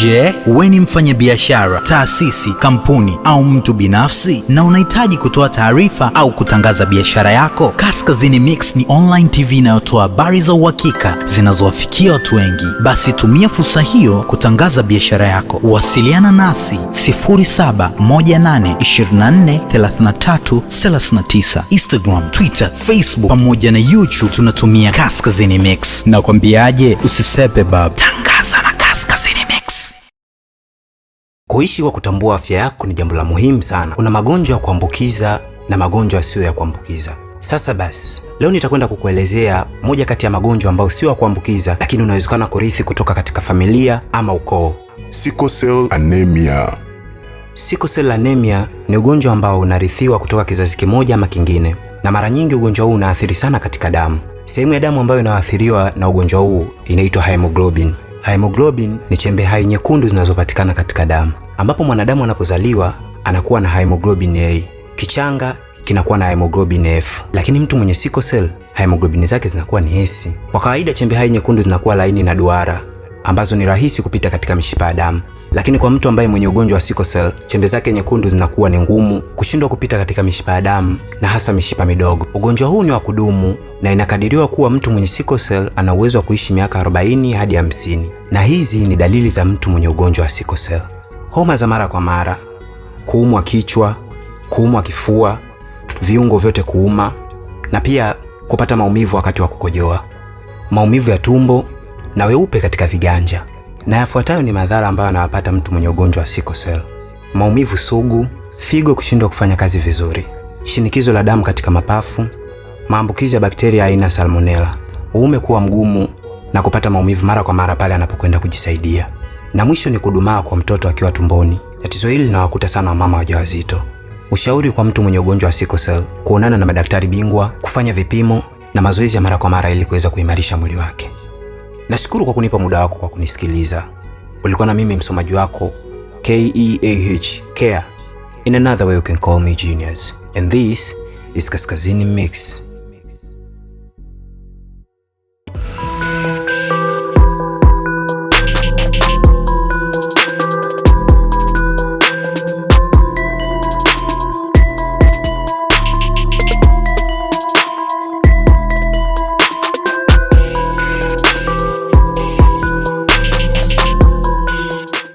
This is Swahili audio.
Je, wewe ni mfanyabiashara, taasisi, kampuni au mtu binafsi na unahitaji kutoa taarifa au kutangaza biashara yako? Kaskazinimix ni online TV inayotoa habari za uhakika zinazowafikia watu wengi. Basi tumia fursa hiyo kutangaza biashara yako. Wasiliana nasi 0718243339, Instagram, Twitter, Facebook pamoja na YouTube tunatumia Kaskazinimix. Na kwambiaje, usisepe bab. Tangaza na Kaskazinimix. Kuishi kwa kutambua afya yako ni jambo la muhimu sana. Kuna magonjwa ya kuambukiza na magonjwa yasiyo ya kuambukiza. Sasa basi, leo nitakwenda kukuelezea moja kati ya magonjwa ambayo sio ya kuambukiza lakini unawezekana kurithi kutoka katika familia ama ukoo. Sickle anemia. Sickle anemia ni ugonjwa ambao unarithiwa kutoka kizazi kimoja ama kingine, na mara nyingi ugonjwa huu unaathiri sana katika damu. Sehemu ya damu ambayo inaathiriwa na ugonjwa huu inaitwa hemoglobin. Hemoglobin ni chembe hai nyekundu zinazopatikana katika damu, ambapo mwanadamu anapozaliwa anakuwa na hemoglobin A, kichanga kinakuwa na hemoglobin F, lakini mtu mwenye sickle cell hemoglobin zake zinakuwa ni S. Kwa kawaida chembe hai nyekundu zinakuwa laini na duara ambazo ni rahisi kupita katika mishipa ya damu, lakini kwa mtu ambaye mwenye ugonjwa wa sickle cell chembe zake nyekundu zinakuwa ni ngumu, kushindwa kupita katika mishipa ya damu na hasa mishipa midogo. Ugonjwa huu ni wa kudumu na inakadiriwa kuwa mtu mwenye sickle cell ana uwezo wa kuishi miaka 40 hadi 50. Na hizi ni dalili za mtu mwenye ugonjwa wa sickle cell: homa za mara kwa mara, kuumwa kichwa, kuumwa kifua, viungo vyote kuuma, na pia kupata maumivu wakati wa kukojoa, maumivu ya tumbo na weupe katika viganja. Na yafuatayo ni madhara ambayo anawapata mtu mwenye ugonjwa wa sickle cell: maumivu sugu, figo kushindwa kufanya kazi vizuri, shinikizo la damu katika mapafu, maambukizi ya bakteria aina salmonella, uume kuwa mgumu na kupata maumivu mara kwa mara pale anapokwenda kujisaidia. Na mwisho ni kudumaa kwa mtoto akiwa tumboni. Tatizo hili linawakuta sana wamama wajawazito. Ushauri kwa mtu mwenye ugonjwa wa sickle cell: kuonana na madaktari bingwa, kufanya vipimo na mazoezi ya mara kwa mara ili kuweza kuimarisha mwili wake. Nashukuru kwa kunipa muda wako kwa kunisikiliza. Ulikuwa na mimi msomaji wako KEAH, Care. In another way you can call me genius. And this is Kaskazinimix.